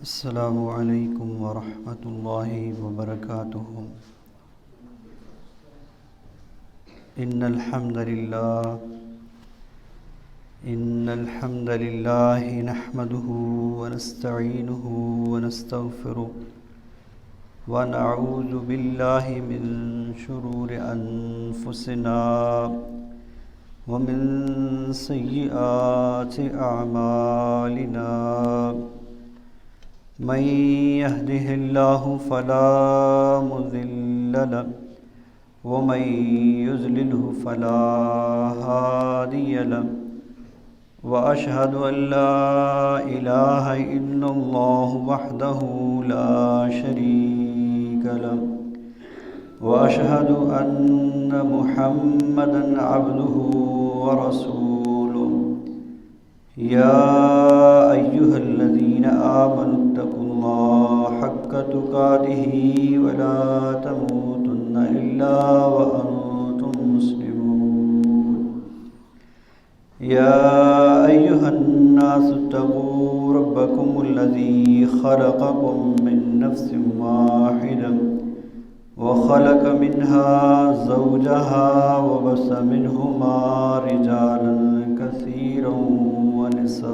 السلام علیکم ورحمۃ اللہ وبرکاتہ۔ ان الحمد للہ نحمده ونستعینه ونستغفره ونعوذ باللہ من شرور انفسنا ومن سیئات اعمالنا، من يهده الله فلا مضل له ومن يضلله فلا هادي له، وأشهد أن لا إله إلا الله وحده لا شريك له، وأشهد أن محمدًا عبده ورسوله۔ يا أيها الذين آمنوا اتقوا الله حق تقاته ولا تموتن إلا وأنتم مسلمون۔ يا أيها الناس اتقوا ربكم الذي خلقكم من نفس واحدة وخلق منها زوجها وبث منهما رجالا كثيرا ونساء،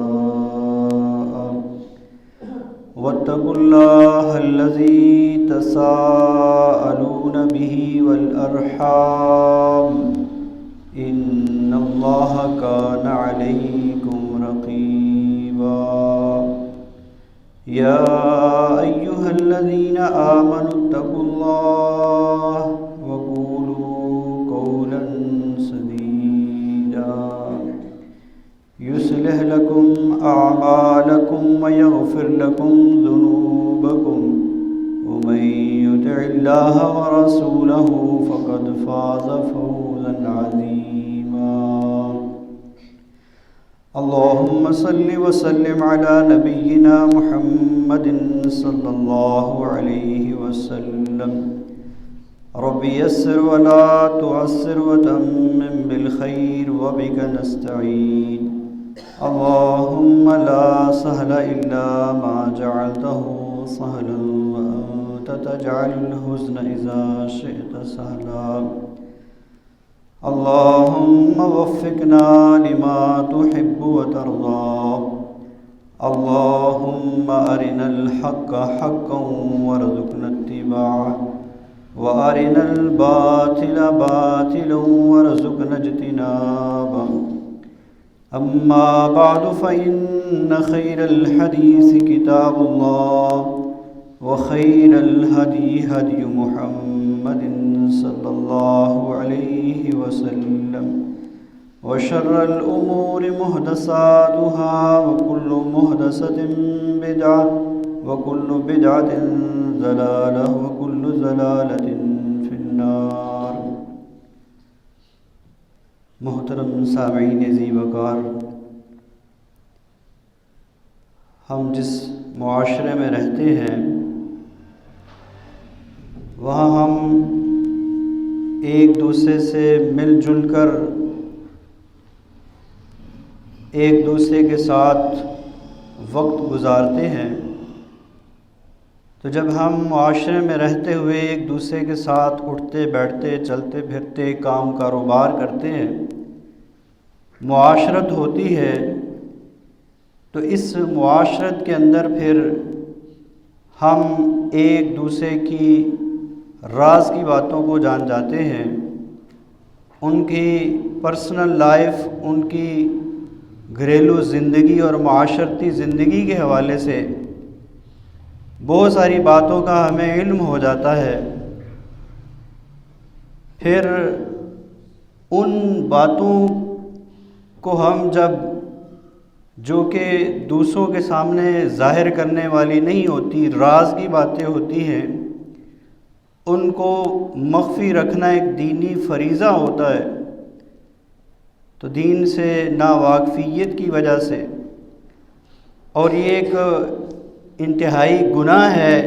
واتقوا الله الذي تساءلون به والأرحام، إن الله كان عليكم رقيبا۔ يا أيها الذين آمنوا اتقوا الله وقولوا قولا سديدا يصلح لكم أعمالكم ويغفر لكم ذنوبكم، ومن يطع الله ورسوله فقد فاز فوزا عظيما۔ اللهم صل وسلم على نبينا محمد صلى الله عليه وسلم۔ رب يسر ولا تعسر وتمم بالخير وبك نستعين۔ اللهم لا سهل إلا ما جعلته سهلا وأنت تجعل الحزن إذا شئت سهلا۔ اللهم وفقنا لما تحب وترضى۔ اللهم أرنا الحق حقا وارزقنا اتباعه، وأرنا الباطل باطلا وارزقنا اجتنابه۔ أما بعد فإن خير الحديث كتاب الله، وخير الهدي هدي محمد صلى الله عليه وسلم، وشر الأمور محدثاتها، وكل محدثة بدعة، وكل بدعة ضلالة، وكل ضلالة في النار۔ محترم سامعین ذی وقار، ہم جس معاشرے میں رہتے ہیں وہاں ہم ایک دوسرے سے مل جل کر ایک دوسرے کے ساتھ وقت گزارتے ہیں، تو جب ہم معاشرے میں رہتے ہوئے ایک دوسرے کے ساتھ اٹھتے بیٹھتے چلتے پھرتے کام کاروبار کرتے ہیں، معاشرت ہوتی ہے، تو اس معاشرت کے اندر پھر ہم ایک دوسرے کی راز کی باتوں کو جان جاتے ہیں، ان کی پرسنل لائف، ان کی گھریلو زندگی اور معاشرتی زندگی کے حوالے سے بہت ساری باتوں کا ہمیں علم ہو جاتا ہے۔ پھر ان باتوں کو ہم جب جو کہ دوسروں کے سامنے ظاہر کرنے والی نہیں ہوتی، راز کی باتیں ہوتی ہیں، ان کو مخفی رکھنا ایک دینی فریضہ ہوتا ہے، تو دین سے ناواقفیت کی وجہ سے، اور یہ ایک انتہائی گناہ ہے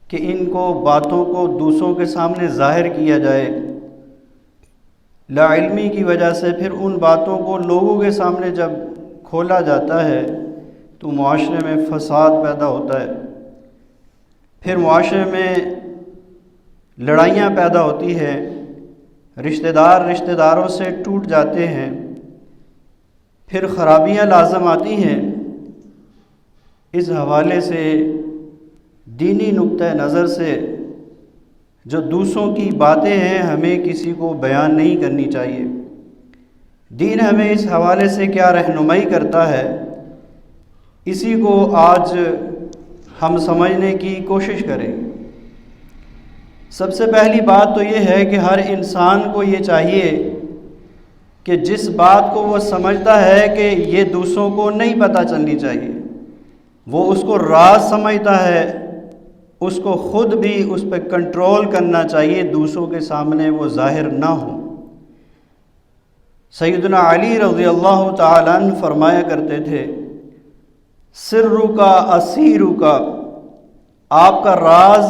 کہ ان کو باتوں کو دوسروں کے سامنے ظاہر کیا جائے۔ لا علمی کی وجہ سے پھر ان باتوں کو لوگوں کے سامنے جب کھولا جاتا ہے تو معاشرے میں فساد پیدا ہوتا ہے، پھر معاشرے میں لڑائیاں پیدا ہوتی ہیں، رشتہ داروں سے ٹوٹ جاتے ہیں، پھر خرابیاں لازم آتی ہیں۔ اس حوالے سے دینی نقطہ نظر سے جو دوسروں کی باتیں ہیں ہمیں کسی کو بیان نہیں کرنی چاہیے۔ دین ہمیں اس حوالے سے کیا رہنمائی کرتا ہے، اسی کو آج ہم سمجھنے کی کوشش کریں۔ سب سے پہلی بات تو یہ ہے کہ ہر انسان کو یہ چاہیے کہ جس بات کو وہ سمجھتا ہے کہ یہ دوسروں کو نہیں پتہ چلنی چاہیے، وہ اس کو راز سمجھتا ہے، اس کو خود بھی اس پہ کنٹرول کرنا چاہیے، دوسروں کے سامنے وہ ظاہر نہ ہو۔ سیدنا علی رضی اللہ تعالیٰ عنہ فرمایا کرتے تھے، سرک اسیرک، آپ کا راز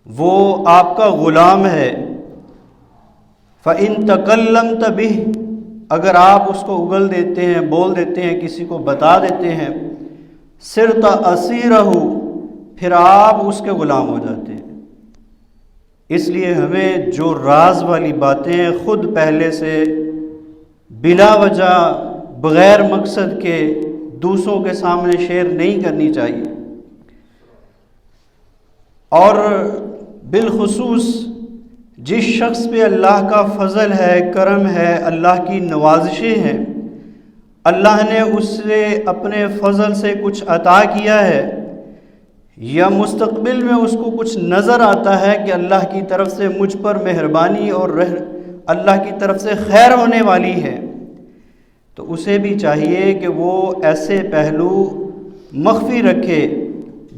وہ آپ کا غلام ہے، فَإِن تَكَلَّمْتَ بِهِ، اگر آپ اس کو اگل دیتے ہیں، بول دیتے ہیں، کسی کو بتا دیتے ہیں، صرت اسیرہ، پھر آپ اس کے غلام ہو جاتے ہیں۔ اس لیے ہمیں جو راز والی باتیں خود پہلے سے بلا وجہ بغیر مقصد کے دوسروں کے سامنے شیئر نہیں کرنی چاہیے، اور بالخصوص جس شخص پہ اللہ کا فضل ہے، کرم ہے، اللہ کی نوازشیں ہیں، اللہ نے اس سے اپنے فضل سے کچھ عطا کیا ہے، یا مستقبل میں اس کو کچھ نظر آتا ہے کہ اللہ کی طرف سے مجھ پر مہربانی اور اللہ کی طرف سے خیر ہونے والی ہے، تو اسے بھی چاہیے کہ وہ ایسے پہلو مخفی رکھے۔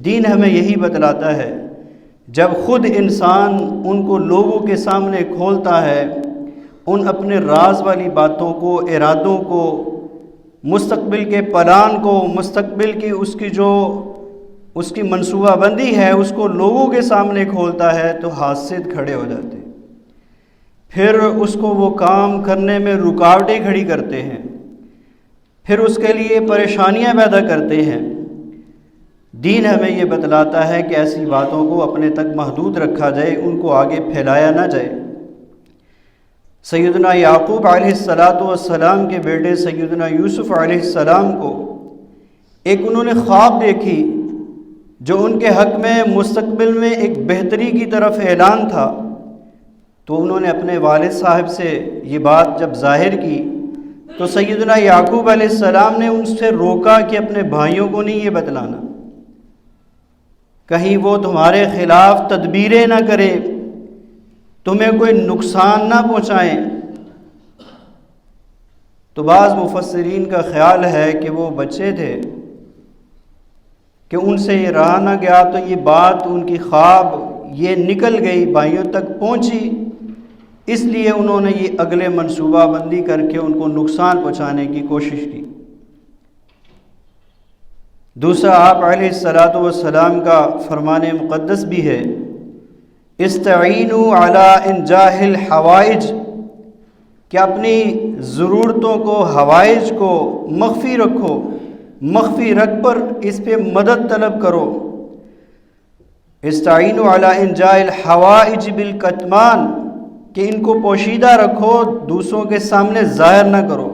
دین ہمیں یہی بتلاتا ہے، جب خود انسان ان کو لوگوں کے سامنے کھولتا ہے، ان اپنے راز والی باتوں کو، ارادوں کو، مستقبل کے پلان کو، مستقبل کی اس کی منصوبہ بندی ہے، اس کو لوگوں کے سامنے کھولتا ہے، تو حاسد کھڑے ہو جاتے ہیں، پھر اس کو وہ کام کرنے میں رکاوٹیں کھڑی کرتے ہیں، پھر اس کے لیے پریشانیاں پیدا کرتے ہیں۔ دین ہمیں یہ بتلاتا ہے کہ ایسی باتوں کو اپنے تک محدود رکھا جائے، ان کو آگے پھیلایا نہ جائے۔ سیدنا یعقوب علیہ السلام کے بیٹے سیدنا یوسف علیہ السلام کو ایک انہوں نے خواب دیکھی جو ان کے حق میں مستقبل میں ایک بہتری کی طرف اعلان تھا، تو انہوں نے اپنے والد صاحب سے یہ بات جب ظاہر کی تو سیدنا یعقوب علیہ السلام نے ان سے روکا کہ اپنے بھائیوں کو نہیں یہ بتلانا، کہیں وہ تمہارے خلاف تدبیریں نہ کرے، تمہیں کوئی نقصان نہ پہنچائیں۔ تو بعض مفسرین کا خیال ہے کہ وہ بچے تھے کہ ان سے یہ رہا نہ گیا، تو یہ بات ان کی خواب یہ نکل گئی، بھائیوں تک پہنچی، اس لیے انہوں نے یہ اگلے منصوبہ بندی کر کے ان کو نقصان پہنچانے کی کوشش کی۔ دوسرا آپ علیہ السلام کا فرمان مقدس بھی ہے، استعینوا علی انجاح الحوائج، کہ اپنی ضرورتوں کو، حوائج کو مخفی رکھو، مخفی رکھ پر اس پہ مدد طلب کرو۔ استعینوا علی انجاح الحوائج بالکتمان، کہ ان کو پوشیدہ رکھو، دوسروں کے سامنے ظاہر نہ کرو۔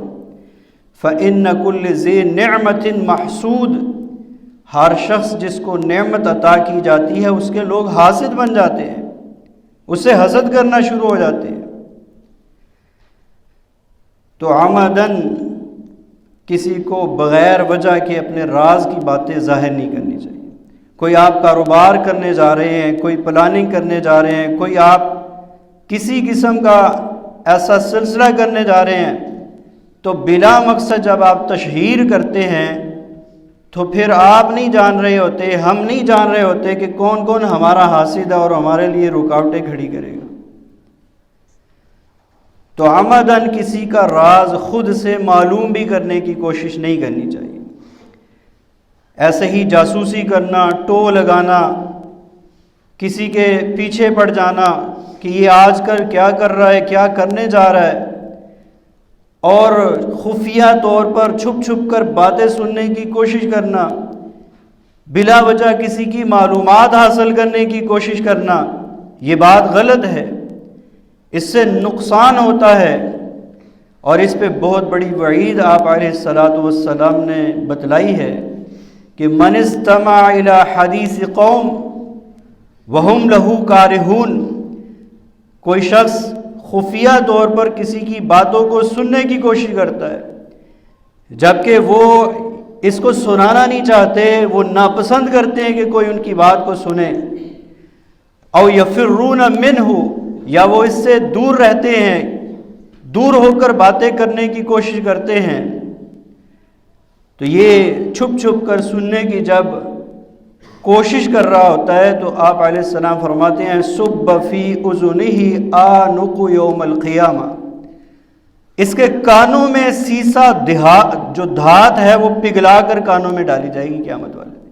فإن كل ذی نعمت محسود، ہر شخص جس کو نعمت عطا کی جاتی ہے اس کے لوگ حاسد بن جاتے ہیں، اسے حسد کرنا شروع ہو جاتے ہیں۔ تو عمدن کسی کو بغیر وجہ کے اپنے راز کی باتیں ظاہر نہیں کرنی چاہیے۔ کوئی آپ کاروبار کرنے جا رہے ہیں، کوئی پلاننگ کرنے جا رہے ہیں، کوئی آپ کسی قسم کا ایسا سلسلہ کرنے جا رہے ہیں، تو بلا مقصد جب آپ تشہیر کرتے ہیں تو پھر آپ نہیں جان رہے ہوتے، ہم نہیں جان رہے ہوتے کہ کون کون ہمارا حاسد ہے اور ہمارے لیے رکاوٹیں کھڑی کرے گا۔ تو عمدن کسی کا راز خود سے معلوم بھی کرنے کی کوشش نہیں کرنی چاہیے۔ ایسے ہی جاسوسی کرنا، ٹو لگانا، کسی کے پیچھے پڑ جانا کہ یہ آج کل کیا کر رہا ہے، کیا کرنے جا رہا ہے، اور خفیہ طور پر چھپ چھپ کر باتیں سننے کی کوشش کرنا، بلا وجہ کسی کی معلومات حاصل کرنے کی کوشش کرنا، یہ بات غلط ہے، اس سے نقصان ہوتا ہے، اور اس پہ بہت بڑی وعید آپ علیہ الصلاۃ والسلام نے بتلائی ہے کہ من استمع الی حدیث قوم وہم لہ کارہون، کوئی شخص خفیہ طور پر کسی کی باتوں کو سننے کی کوشش کرتا ہے جبکہ وہ اس کو سنانا نہیں چاہتے، وہ ناپسند کرتے ہیں کہ کوئی ان کی بات کو سنے، او یفرون منہ، یا وہ اس سے دور رہتے ہیں، دور ہو کر باتیں کرنے کی کوشش کرتے ہیں، تو یہ چھپ چھپ کر سننے کی جب کوشش کر رہا ہوتا ہے تو آپ علیہ السلام فرماتے ہیں صب فی اذنہ آنق یوم القیامہ، اس کے کانوں میں سیسا جو دھات ہے وہ پگھلا کر کانوں میں ڈالی جائے گی قیامت والے دن۔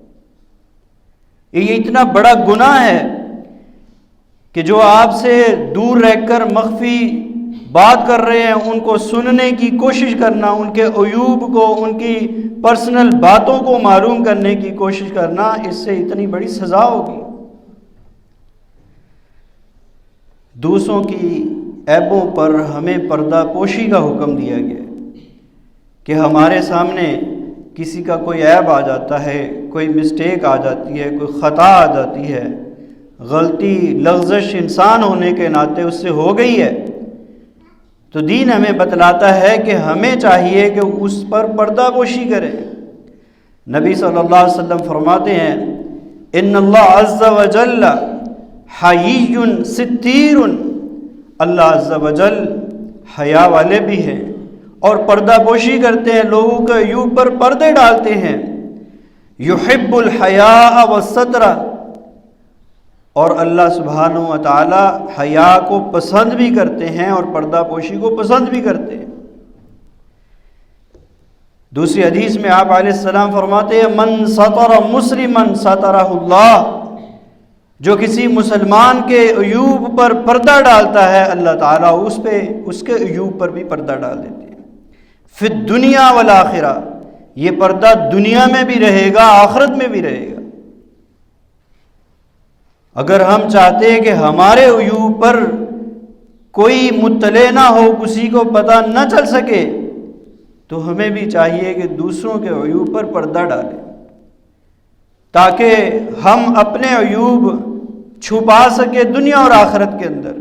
یہ اتنا بڑا گناہ ہے کہ جو آپ سے دور رہ کر مخفی بات کر رہے ہیں ان کو سننے کی کوشش کرنا، ان کے عیوب کو، ان کی پرسنل باتوں کو معلوم کرنے کی کوشش کرنا، اس سے اتنی بڑی سزا ہوگی۔ دوسروں کی عیبوں پر ہمیں پردہ پوشی کا حکم دیا گیا ہے کہ ہمارے سامنے کسی کا کوئی عیب آ جاتا ہے، کوئی مسٹیک آ جاتی ہے، کوئی خطا آ جاتی ہے، غلطی لغزش انسان ہونے کے ناطے اس سے ہو گئی ہے، تو دین ہمیں بتلاتا ہے کہ ہمیں چاہیے کہ اس پر پردہ پوشی کریں۔ نبی صلی اللہ علیہ وسلم فرماتے ہیں ان اللہ عز وجل حیی ستیر، اللہ عز وجل حیا والے بھی ہیں اور پردہ پوشی کرتے ہیں، لوگوں کے عیوب پر پردے ڈالتے ہیں۔ یحب الحیاء والستر، اور اللہ سبحانہ و تعالی حیا کو پسند بھی کرتے ہیں اور پردہ پوشی کو پسند بھی کرتے ہیں۔ دوسری حدیث میں آپ علیہ السلام فرماتے ہیں من ستر مسلما سترہ اللہ، جو کسی مسلمان کے عیوب پر پردہ ڈالتا ہے اللہ تعالیٰ اس کے عیوب پر بھی پردہ ڈال دیتے ہیں۔ فی الدنیا والآخرہ، یہ پردہ دنیا میں بھی رہے گا، آخرت میں بھی رہے گا۔ اگر ہم چاہتے ہیں کہ ہمارے عیوب پر کوئی مطلع نہ ہو، کسی کو پتہ نہ چل سکے، تو ہمیں بھی چاہیے کہ دوسروں کے عیوب پر پردہ ڈالیں تاکہ ہم اپنے عیوب چھپا سکے دنیا اور آخرت کے اندر۔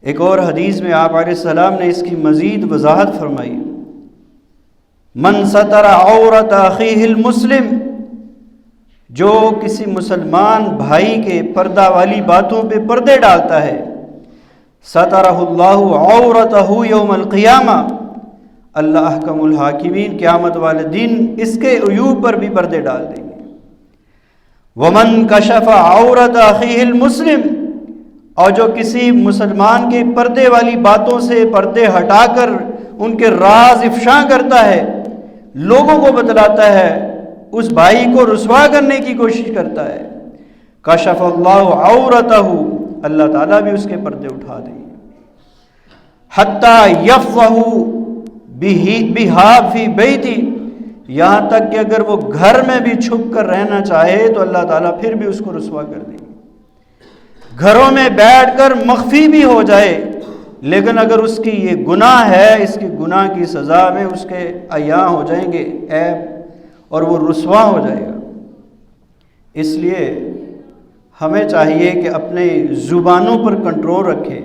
ایک اور حدیث میں آپ علیہ السلام نے اس کی مزید وضاحت فرمائی، من ستر عورت اخیہ المسلم، جو کسی مسلمان بھائی کے پردہ والی باتوں پہ پردے ڈالتا ہے، سترہ اللہ عورتہ یوم القیامہ، اللہ احکم الحاکمین قیامت والے دن اس کے عیوب پر بھی پردے ڈال دیں گے۔ ومن کشف عورت اخیہ المسلم، اور جو کسی مسلمان کے پردے والی باتوں سے پردے ہٹا کر ان کے راز افشاء کرتا ہے، لوگوں کو بتلاتا ہے، اس بھائی کو رسوا کرنے کی کوشش کرتا ہے، کشف اللہ عورتہ، اللہ تعالیٰ بھی اس کے پردے اٹھا دیں گے۔ حتی یفضح بہا فی بیتی، یہاں تک کہ اگر وہ گھر میں بھی چھپ کر رہنا چاہے تو اللہ تعالیٰ پھر بھی اس کو رسوا کر دیں گے۔ گھروں میں بیٹھ کر مخفی بھی ہو جائے، لیکن اگر اس کی یہ گناہ ہے، اس کی گناہ کی سزا میں اس کے عیاں ہو جائیں گے عیب، اور وہ رسوا ہو جائے گا۔ اس لیے ہمیں چاہیے کہ اپنے زبانوں پر کنٹرول رکھیں،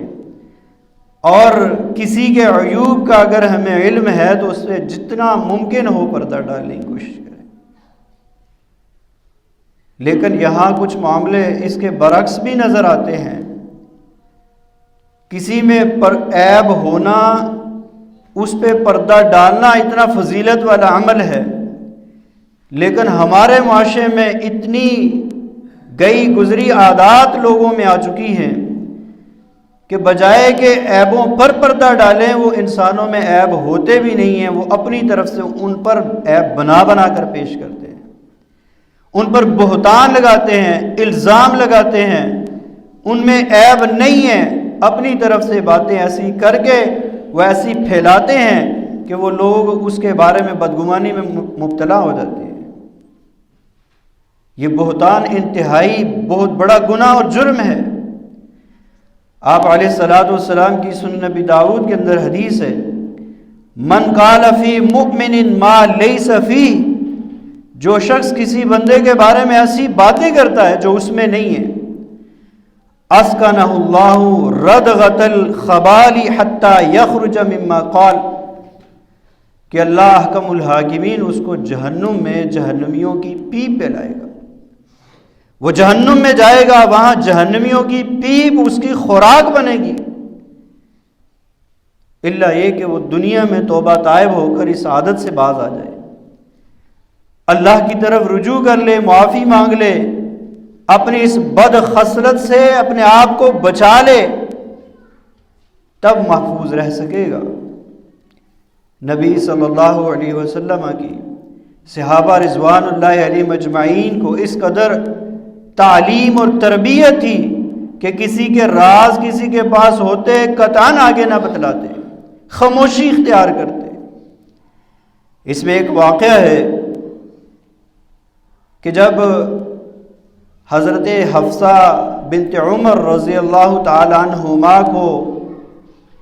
اور کسی کے عیوب کا اگر ہمیں علم ہے تو اس سے جتنا ممکن ہو پردہ ڈالنے کی کوشش کریں۔ لیکن یہاں کچھ معاملے اس کے برعکس بھی نظر آتے ہیں، کسی میں عیب ہونا، اس پہ پردہ ڈالنا اتنا فضیلت والا عمل ہے، لیکن ہمارے معاشرے میں اتنی گئی گزری عادات لوگوں میں آ چکی ہیں کہ بجائے کہ عیبوں پر پردہ ڈالیں، وہ انسانوں میں عیب ہوتے بھی نہیں ہیں، وہ اپنی طرف سے ان پر عیب بنا بنا کر پیش کرتے ہیں، ان پر بہتان لگاتے ہیں، الزام لگاتے ہیں، ان میں عیب نہیں ہے، اپنی طرف سے باتیں ایسی کر کے وہ ایسی پھیلاتے ہیں کہ وہ لوگ اس کے بارے میں بدگمانی میں مبتلا ہو جاتے ہیں۔ یہ بہتان انتہائی بہت بڑا گناہ اور جرم ہے۔ آپ علیہ الصلوۃ والسلام کی سنن نبی داؤد کے اندر حدیث ہے، من قال فی مؤمن ما لیس فیہ، جو شخص کسی بندے کے بارے میں ایسی باتیں کرتا ہے جو اس میں نہیں ہے، اسکنہ اللہ ردغۃ الخبال حتی یخرج مما قال، کہ اللہ احکم الحاکمین اس کو جہنم میں جہنمیوں کی پیپ پلائے گا۔ وہ جہنم میں جائے گا، وہاں جہنمیوں کی پیپ اس کی خوراک بنے گی، الا یہ کہ وہ دنیا میں توبہ طائب ہو کر اس عادت سے باز آ جائے، اللہ کی طرف رجوع کر لے، معافی مانگ لے، اپنی اس بد خصلت سے اپنے آپ کو بچا لے، تب محفوظ رہ سکے گا۔ نبی صلی اللہ علیہ وسلم کی صحابہ رضوان اللہ علیہم اجمعین کو اس قدر تعلیم اور تربیت تھی کہ کسی کے راز کسی کے پاس ہوتے قطعاً آگے نہ بتلاتے، خاموشی اختیار کرتے۔ اس میں ایک واقعہ ہے کہ جب حضرت حفصہ بنت عمر رضی اللہ تعالی عنہما کو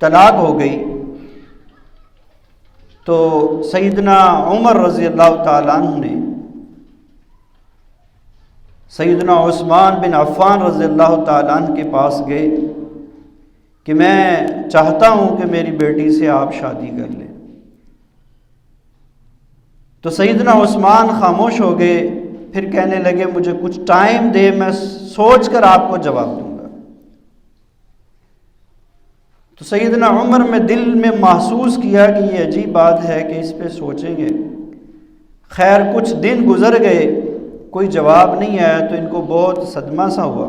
طلاق ہو گئی تو سیدنا عمر رضی اللہ تعالی عنہ نے سیدنا عثمان بن عفان رضی اللہ تعالی عنہ کے پاس گئے کہ میں چاہتا ہوں کہ میری بیٹی سے آپ شادی کر لیں۔ تو سیدنا عثمان خاموش ہو گئے، پھر کہنے لگے مجھے کچھ ٹائم دے، میں سوچ کر آپ کو جواب دوں گا۔ تو سیدنا عمر میں دل میں محسوس کیا کہ یہ عجیب بات ہے کہ اس پہ سوچیں گے۔ خیر کچھ دن گزر گئے، کوئی جواب نہیں آیا تو ان کو بہت صدمہ سا ہوا،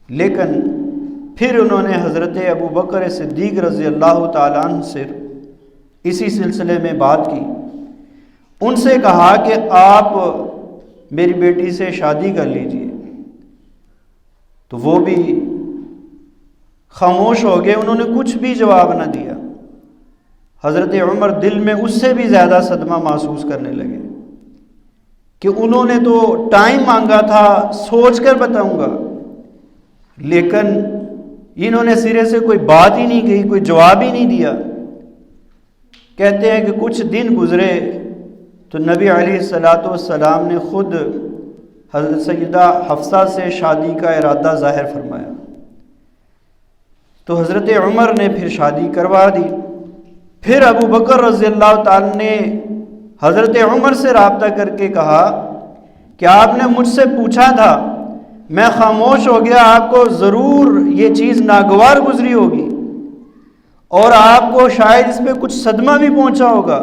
لیکن پھر انہوں نے حضرت ابو بکر صدیق رضی اللہ تعالیٰ عنہ سے اسی سلسلے میں بات کی، ان سے کہا کہ آپ میری بیٹی سے شادی کر لیجئے۔ تو وہ بھی خاموش ہو گئے، انہوں نے کچھ بھی جواب نہ دیا۔ حضرت عمر دل میں اس سے بھی زیادہ صدمہ محسوس کرنے لگے کہ انہوں نے تو ٹائم مانگا تھا، سوچ کر بتاؤں گا، لیکن انہوں نے سرے سے کوئی بات ہی نہیں کہی، کوئی جواب ہی نہیں دیا۔ کہتے ہیں کہ کچھ دن گزرے تو نبی علیہ الصلوۃ والسلام نے خود حضرت سیدہ حفصہ سے شادی کا ارادہ ظاہر فرمایا۔ تو حضرت عمر نے پھر شادی کروا دی۔ پھر ابو بکر رضی اللہ تعالیٰ نے حضرت عمر سے رابطہ کر کے کہا کہ آپ نے مجھ سے پوچھا تھا، میں خاموش ہو گیا، آپ کو ضرور یہ چیز ناگوار گزری ہوگی اور آپ کو شاید اس پہ کچھ صدمہ بھی پہنچا ہوگا،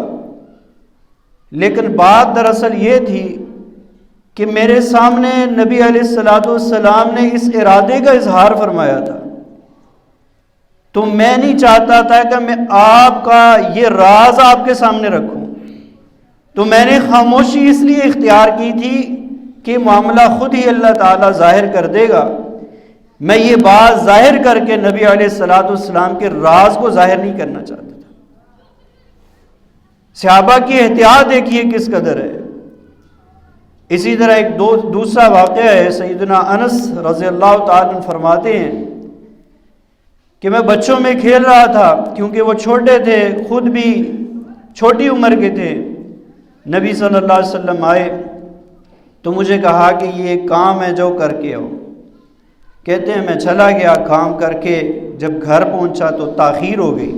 لیکن بات دراصل یہ تھی کہ میرے سامنے نبی علیہ الصلوۃ والسلام نے اس ارادے کا اظہار فرمایا تھا، تو میں نہیں چاہتا تھا کہ میں آپ کا یہ راز آپ کے سامنے رکھوں، تو میں نے خاموشی اس لیے اختیار کی تھی کہ معاملہ خود ہی اللہ تعالیٰ ظاہر کر دے گا، میں یہ بات ظاہر کر کے نبی علیہ الصلوۃ والسلام کے راز کو ظاہر نہیں کرنا چاہتا تھا۔ صحابہ کی احتیاط دیکھیے کس قدر ہے۔ اسی طرح ایک دوسرا واقعہ ہے، سیدنا انس رضی اللہ تعالیٰ عنہ فرماتے ہیں کہ میں بچوں میں کھیل رہا تھا، کیونکہ وہ چھوٹے تھے، خود بھی چھوٹی عمر کے تھے۔ نبی صلی اللہ علیہ وسلم آئے تو مجھے کہا کہ یہ کام ہے جو کر کے آؤ۔ کہتے ہیں میں چلا گیا، کام کر کے جب گھر پہنچا تو تاخیر ہو گئی،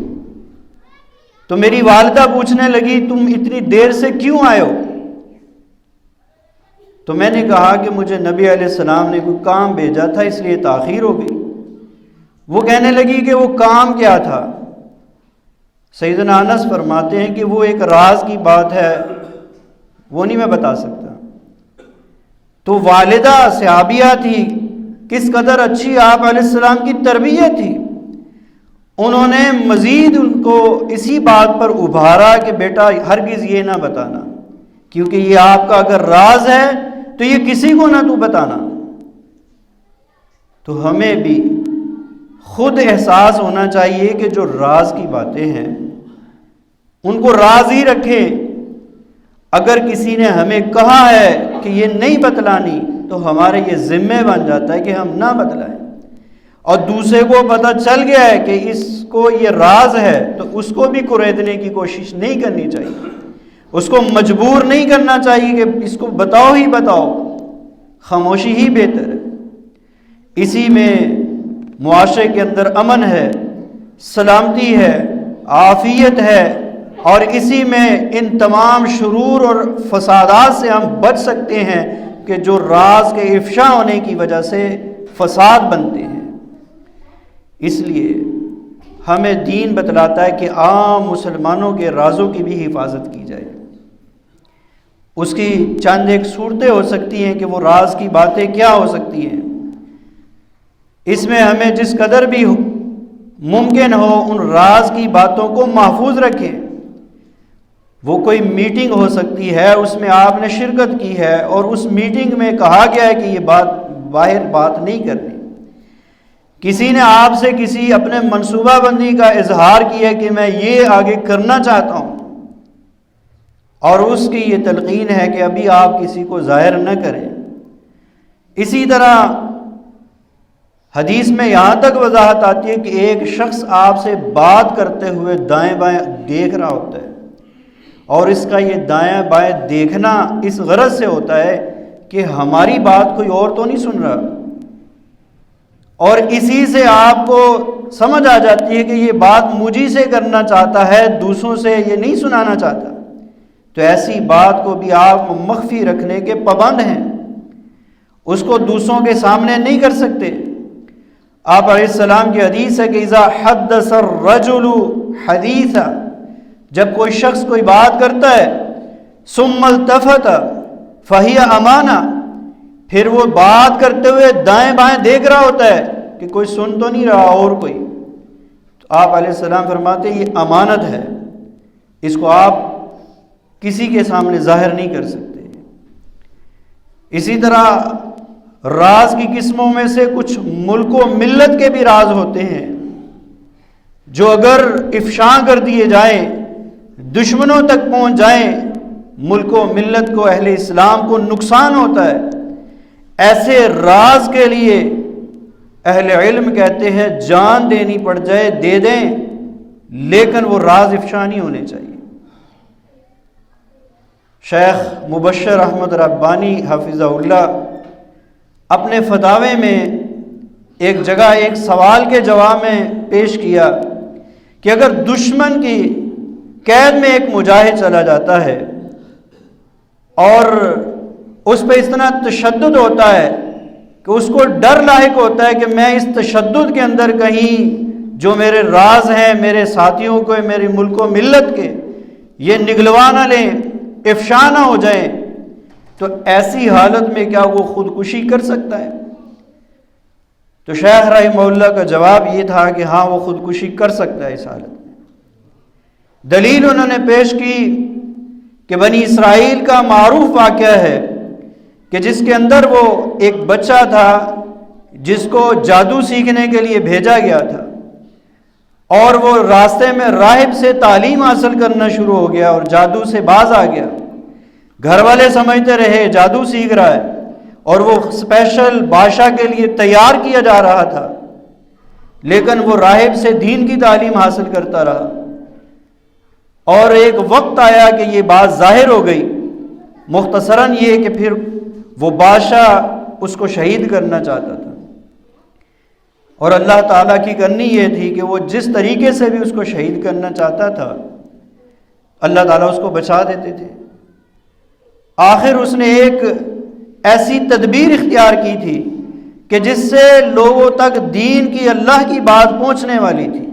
تو میری والدہ پوچھنے لگی تم اتنی دیر سے کیوں آئے ہو؟ تو میں نے کہا کہ مجھے نبی علیہ السلام نے کوئی کام بھیجا تھا اس لیے تاخیر ہو گئی۔ وہ کہنے لگی کہ وہ کام کیا تھا؟ سیدنا انس فرماتے ہیں کہ وہ ایک راز کی بات ہے، وہ نہیں میں بتا سکتا۔ تو والدہ صحابیہ تھی، کس قدر اچھی آپ علیہ السلام کی تربیت تھی، انہوں نے مزید ان کو اسی بات پر ابھارا کہ بیٹا ہرگز یہ نہ بتانا، کیونکہ یہ آپ کا اگر راز ہے تو یہ کسی کو نہ تو بتانا۔ تو ہمیں بھی خود احساس ہونا چاہیے کہ جو راز کی باتیں ہیں ان کو راز ہی رکھیں۔ اگر کسی نے ہمیں کہا ہے کہ یہ نہیں بتلانی تو ہمارے یہ ذمہ بن جاتا ہے کہ ہم نہ بتلائیں، اور دوسرے کو پتہ چل گیا ہے کہ اس کو یہ راز ہے تو اس کو بھی کریدنے کی کوشش نہیں کرنی چاہیے، اس کو مجبور نہیں کرنا چاہیے کہ اس کو بتاؤ ہی بتاؤ، خاموشی ہی بہتر ہے۔ اسی میں معاشرے کے اندر امن ہے، سلامتی ہے، عافیت ہے، اور اسی میں ان تمام شرور اور فسادات سے ہم بچ سکتے ہیں کہ جو راز کے افشا ہونے کی وجہ سے فساد بنتے ہیں۔ اس لیے ہمیں دین بتلاتا ہے کہ عام مسلمانوں کے رازوں کی بھی حفاظت کی جائے۔ اس کی چند ایک صورتیں ہو سکتی ہیں کہ وہ راز کی باتیں کیا ہو سکتی ہیں۔ اس میں ہمیں جس قدر بھی ممکن ہو ان راز کی باتوں کو محفوظ رکھیں۔ وہ کوئی میٹنگ ہو سکتی ہے، اس میں آپ نے شرکت کی ہے اور اس میٹنگ میں کہا گیا ہے کہ یہ بات باہر بات نہیں کرنی۔ کسی نے آپ سے کسی اپنے منصوبہ بندی کا اظہار کیا کہ میں یہ آگے کرنا چاہتا ہوں، اور اس کی یہ تلقین ہے کہ ابھی آپ کسی کو ظاہر نہ کریں۔ اسی طرح حدیث میں یہاں تک وضاحت آتی ہے کہ ایک شخص آپ سے بات کرتے ہوئے دائیں بائیں دیکھ رہا ہوتا ہے، اور اس کا یہ دائیں بائیں دیکھنا اس غرض سے ہوتا ہے کہ ہماری بات کوئی اور تو نہیں سن رہا، اور اسی سے آپ کو سمجھ آ جاتی ہے کہ یہ بات مجھی سے کرنا چاہتا ہے، دوسروں سے یہ نہیں سنانا چاہتا۔ تو ایسی بات کو بھی آپ مخفی رکھنے کے پابند ہیں، اس کو دوسروں کے سامنے نہیں کر سکتے۔ آپ علیہ السلام کی حدیث ہے کہ اذا حدث الرجل حدیثا، جب کوئی شخص کوئی بات کرتا ہے ثم التفت فہی امانہ، پھر وہ بات کرتے ہوئے دائیں بائیں دیکھ رہا ہوتا ہے کہ کوئی سن تو نہیں رہا اور کوئی، تو آپ علیہ السلام فرماتے ہیں یہ امانت ہے، اس کو آپ کسی کے سامنے ظاہر نہیں کر سکتے۔ اسی طرح راز کی قسموں میں سے کچھ ملک و ملت کے بھی راز ہوتے ہیں جو اگر افشا کر دیے جائیں، دشمنوں تک پہنچ جائیں، ملک و ملت کو، اہل اسلام کو نقصان ہوتا ہے۔ ایسے راز کے لیے اہل علم کہتے ہیں جان دینی پڑ جائے دے دیں، لیکن وہ راز افشا نہیں ہونے چاہیے۔ شیخ مبشر احمد ربانی حفظہ اللہ اپنے فتاوے میں ایک جگہ ایک سوال کے جواب میں پیش کیا کہ اگر دشمن کی قید میں ایک مجاہد چلا جاتا ہے اور اس پہ اتنا تشدد ہوتا ہے کہ اس کو ڈر لاحق ہوتا ہے کہ میں اس تشدد کے اندر کہیں جو میرے راز ہیں، میرے ساتھیوں کو، میری ملک و ملت کے، یہ نگلوا نہ لیں، افشا نہ ہو جائیں، تو ایسی حالت میں کیا وہ خودکشی کر سکتا ہے؟ تو شیخ رحمہ اللہ کا جواب یہ تھا کہ ہاں وہ خودکشی کر سکتا ہے اس حالت میں۔ دلیل انہوں نے پیش کی کہ بنی اسرائیل کا معروف واقعہ ہے کہ جس کے اندر وہ ایک بچہ تھا جس کو جادو سیکھنے کے لیے بھیجا گیا تھا، اور وہ راستے میں راہب سے تعلیم حاصل کرنا شروع ہو گیا اور جادو سے باز آ گیا۔ گھر والے سمجھتے رہے جادو سیکھ رہا ہے، اور وہ اسپیشل بادشاہ کے لیے تیار کیا جا رہا تھا، لیکن وہ راہب سے دین کی تعلیم حاصل کرتا رہا، اور ایک وقت آیا کہ یہ بات ظاہر ہو گئی۔ مختصراً یہ کہ پھر وہ بادشاہ اس کو شہید کرنا چاہتا تھا، اور اللہ تعالیٰ کی کرنی یہ تھی کہ وہ جس طریقے سے بھی اس کو شہید کرنا چاہتا تھا اللہ تعالیٰ اس کو بچا دیتے تھے۔ آخر اس نے ایک ایسی تدبیر اختیار کی تھی کہ جس سے لوگوں تک دین کی، اللہ کی بات پہنچنے والی تھی،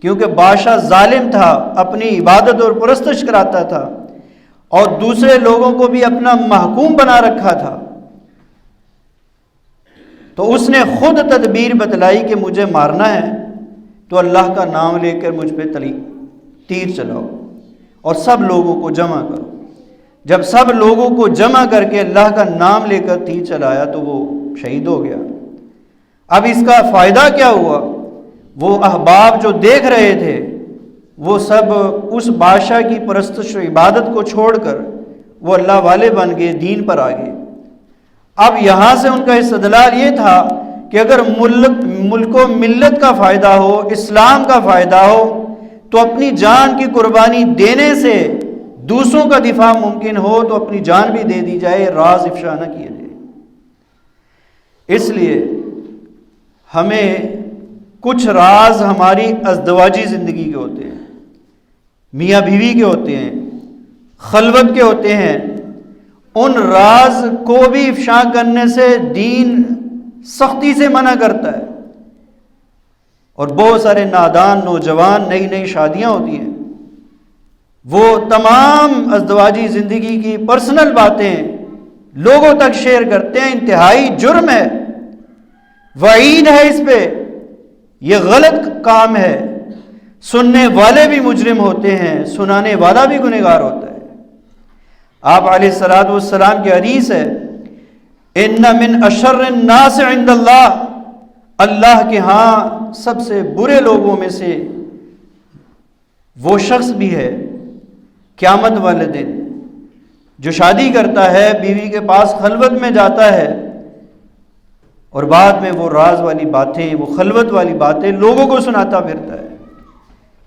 کیونکہ بادشاہ ظالم تھا، اپنی عبادت اور پرستش کراتا تھا اور دوسرے لوگوں کو بھی اپنا محکوم بنا رکھا تھا۔ تو اس نے خود تدبیر بتلائی کہ مجھے مارنا ہے تو اللہ کا نام لے کر مجھ پہ تیر چلاؤ اور سب لوگوں کو جمع کرو۔ جب سب لوگوں کو جمع کر کے اللہ کا نام لے کر تیر چلایا تو وہ شہید ہو گیا۔ اب اس کا فائدہ کیا ہوا؟ وہ احباب جو دیکھ رہے تھے وہ سب اس بادشاہ کی پرستش و عبادت کو چھوڑ کر وہ اللہ والے بن گئے، دین پر آ گئے۔ اب یہاں سے ان کا استدلال یہ تھا کہ اگر ملک و ملت کا فائدہ ہو، اسلام کا فائدہ ہو، تو اپنی جان کی قربانی دینے سے دوسروں کا دفاع ممکن ہو تو اپنی جان بھی دے دی جائے، راز افشا نہ کیا جائے۔ اس لیے ہمیں کچھ راز ہماری ازدواجی زندگی کے ہوتے ہیں، میاں بیوی کے ہوتے ہیں، خلوت کے ہوتے ہیں، ان راز کو بھی افشا کرنے سے دین سختی سے منع کرتا ہے۔ اور بہت سارے نادان نوجوان نئی نئی شادیاں ہوتی ہیں، وہ تمام ازدواجی زندگی کی پرسنل باتیں لوگوں تک شیئر کرتے ہیں۔ انتہائی جرم ہے، وعید ہے اس پہ، یہ غلط کام ہے۔ سننے والے بھی مجرم ہوتے ہیں، سنانے والا بھی گنہگار ہوتا ہے۔ آپ علیہ الصلوۃ والسلام کی حدیث ہے، ان من اشر الناس عند اللہ، اللہ کے ہاں سب سے برے لوگوں میں سے وہ شخص بھی ہے قیامت والے دن جو شادی کرتا ہے، بیوی کے پاس خلوت میں جاتا ہے اور بعد میں وہ راز والی باتیں، وہ خلوت والی باتیں لوگوں کو سناتا پھرتا ہے۔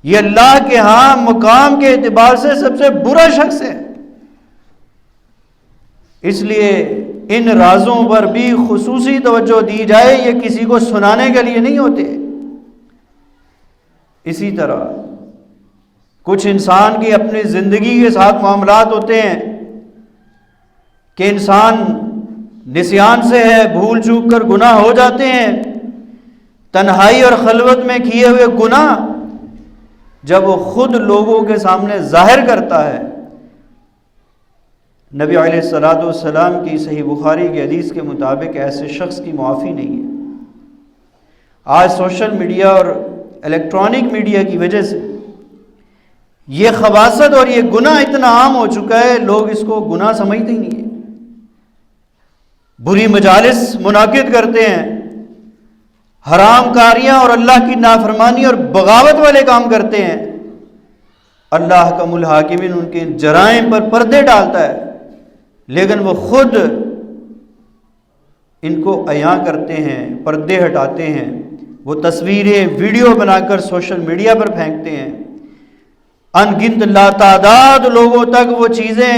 یہ اللہ کے ہاں مقام کے اعتبار سے سب سے برا شخص ہے۔ اس لیے ان رازوں پر بھی خصوصی توجہ دی جائے، یہ کسی کو سنانے کے لیے نہیں ہوتے۔ اسی طرح کچھ انسان کی اپنی زندگی کے ساتھ معاملات ہوتے ہیں کہ انسان نسیان سے ہے، بھول چوک کر گناہ ہو جاتے ہیں۔ تنہائی اور خلوت میں کیے ہوئے گناہ جب وہ خود لوگوں کے سامنے ظاہر کرتا ہے، نبی علیہ الصلوۃ والسلام کی صحیح بخاری کی حدیث کے مطابق ایسے شخص کی معافی نہیں ہے۔ آج سوشل میڈیا اور الیکٹرانک میڈیا کی وجہ سے یہ خباثت اور یہ گناہ اتنا عام ہو چکا ہے، لوگ اس کو گناہ سمجھتے ہی نہیں ہیں۔ بری مجالس منعقد کرتے ہیں، حرام کاریاں اور اللہ کی نافرمانی اور بغاوت والے کام کرتے ہیں۔ اللہ حکم الحاکمین ان کے جرائم پر پردے ڈالتا ہے، لیکن وہ خود ان کو عیاں کرتے ہیں، پردے ہٹاتے ہیں، وہ تصویریں ویڈیو بنا کر سوشل میڈیا پر پھینکتے ہیں۔ ان گنت لاتعداد لوگوں تک وہ چیزیں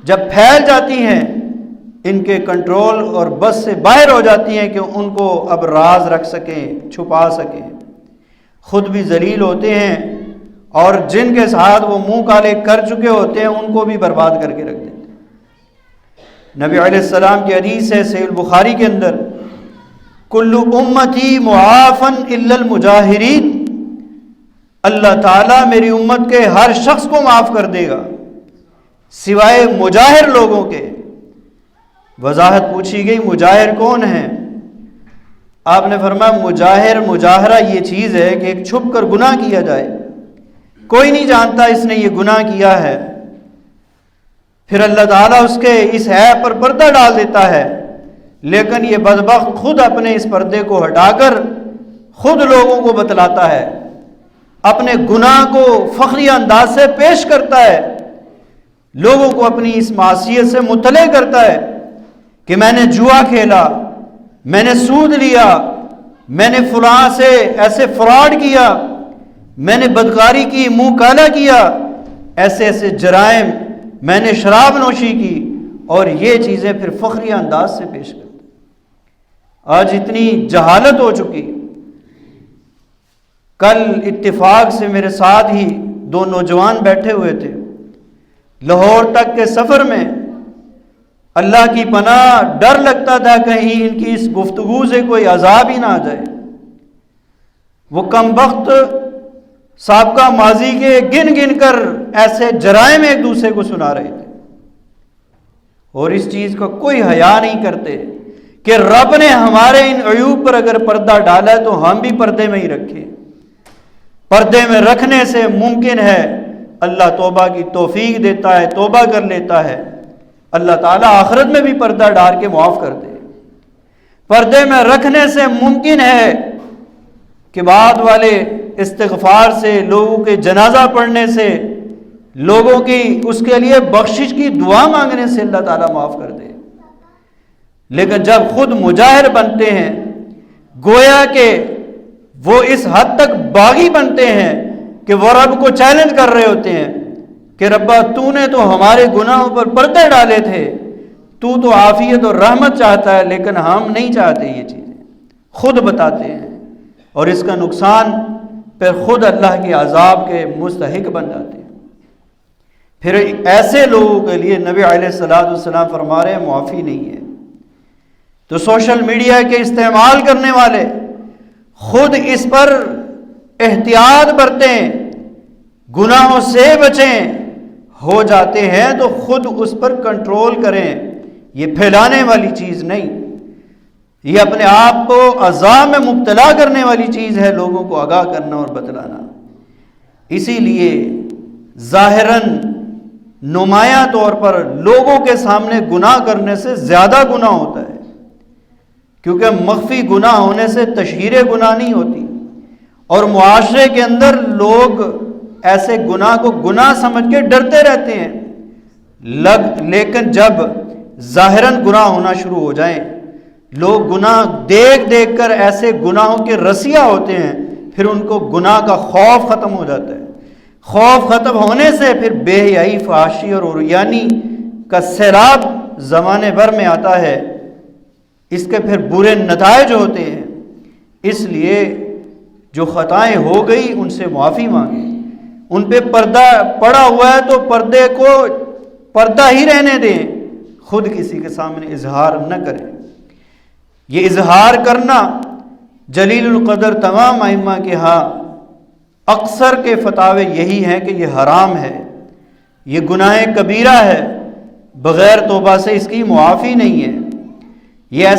جب پھیل جاتی ہیں، ان کے کنٹرول اور بس سے باہر ہو جاتی ہیں کہ ان کو اب راز رکھ سکیں، چھپا سکیں۔ خود بھی ذلیل ہوتے ہیں اور جن کے ساتھ وہ منہ کالے کر چکے ہوتے ہیں ان کو بھی برباد کر کے رکھ دیتے ہیں۔ نبی علیہ السلام کی حدیث ہے صحیح البخاری کے اندر، کل امتی معافن الا المجاہرین، اللہ تعالیٰ میری امت کے ہر شخص کو معاف کر دے گا سوائے مجاہر لوگوں کے۔ وضاحت پوچھی گئی مجاہر کون ہیں؟ آپ نے فرمایا مجاہر، مجاہرہ یہ چیز ہے کہ ایک چھپ کر گناہ کیا جائے، کوئی نہیں جانتا اس نے یہ گناہ کیا ہے، پھر اللہ تعالیٰ اس کے اس عیب پر پردہ ڈال دیتا ہے، لیکن یہ بدبخت خود اپنے اس پردے کو ہٹا کر خود لوگوں کو بتلاتا ہے، اپنے گناہ کو فخری انداز سے پیش کرتا ہے، لوگوں کو اپنی اس معصیت سے مطلع کرتا ہے کہ میں نے جوا کھیلا، میں نے سود لیا، میں نے فلاں سے ایسے فراڈ کیا، میں نے بدکاری کی، منہ کالا کیا، ایسے ایسے جرائم، میں نے شراب نوشی کی، اور یہ چیزیں پھر فخری انداز سے پیش کرتا ہے۔ آج اتنی جہالت ہو چکی۔ کل اتفاق سے میرے ساتھ ہی دو نوجوان بیٹھے ہوئے تھے، لاہور تک کے سفر میں، اللہ کی پناہ ڈر لگتا تھا کہیں ان کی اس گفتگو سے کوئی عذاب ہی نہ آ جائے۔ وہ کم بخت سابقہ ماضی کے گن گن کر ایسے جرائم ایک دوسرے کو سنا رہے تھے، اور اس چیز کا کوئی حیا نہیں کرتے کہ رب نے ہمارے ان عیوب پر اگر پردہ ڈالا ہے تو ہم بھی پردے میں ہی رکھیں۔ پردے میں رکھنے سے ممکن ہے اللہ توبہ کی توفیق دیتا ہے، توبہ کر لیتا ہے، اللہ تعالیٰ آخرت میں بھی پردہ ڈال کے معاف کر دے۔ پردے میں رکھنے سے ممکن ہے کہ بعد والے استغفار سے، لوگوں کے جنازہ پڑھنے سے، لوگوں کی اس کے لیے بخشش کی دعا مانگنے سے اللہ تعالیٰ معاف کر دے، لیکن جب خود مجاہر بنتے ہیں، گویا کہ وہ اس حد تک باغی بنتے ہیں کہ وہ رب کو چیلنج کر رہے ہوتے ہیں کہ ربا تو نے تو ہمارے گناہوں پر پردے ڈالے تھے، تو عافیت اور رحمت چاہتا ہے، لیکن ہم نہیں چاہتے یہ چیزیں، خود بتاتے ہیں، اور اس کا نقصان پھر خود اللہ کے عذاب کے مستحق بن جاتے ہیں۔ پھر ایسے لوگوں کے لیے نبی علیہ السلام فرما رہے ہیں معافی نہیں ہے۔ تو سوشل میڈیا کے استعمال کرنے والے خود اس پر احتیاط برتیں، گناہوں سے بچیں، ہو جاتے ہیں تو خود اس پر کنٹرول کریں، یہ پھیلانے والی چیز نہیں، یہ اپنے آپ کو عذاب میں مبتلا کرنے والی چیز ہے، لوگوں کو آگاہ کرنا اور بتلانا۔ اسی لیے ظاہراً نمایاں طور پر لوگوں کے سامنے گناہ کرنے سے زیادہ گناہ ہوتا ہے، کیونکہ مخفی گناہ ہونے سے تشہیر گناہ نہیں ہوتی، اور معاشرے کے اندر لوگ ایسے گناہ کو گناہ سمجھ کے ڈرتے رہتے ہیں، لیکن جب ظاہراً گناہ ہونا شروع ہو جائیں، لوگ گناہ دیکھ دیکھ کر ایسے گناہوں کے رسیا ہوتے ہیں، پھر ان کو گناہ کا خوف ختم ہو جاتا ہے۔ خوف ختم ہونے سے پھر بے حیائی، فحاشی اور عریانی کا سیلاب زمانے بھر میں آتا ہے، اس کے پھر برے نتائج ہوتے ہیں۔ اس لیے جو خطائیں ہو گئی ان سے معافی مانگیں، ان پہ پردہ پڑا ہوا ہے تو پردے کو پردہ ہی رہنے دیں، خود کسی کے سامنے اظہار نہ کریں۔ یہ اظہار کرنا جلیل القدر تمام ائمہ کے ہاں اکثر کے فتاوے یہی ہیں کہ یہ حرام ہے، یہ گناہ کبیرہ ہے، بغیر توبہ سے اس کی معافی نہیں ہے۔ یہ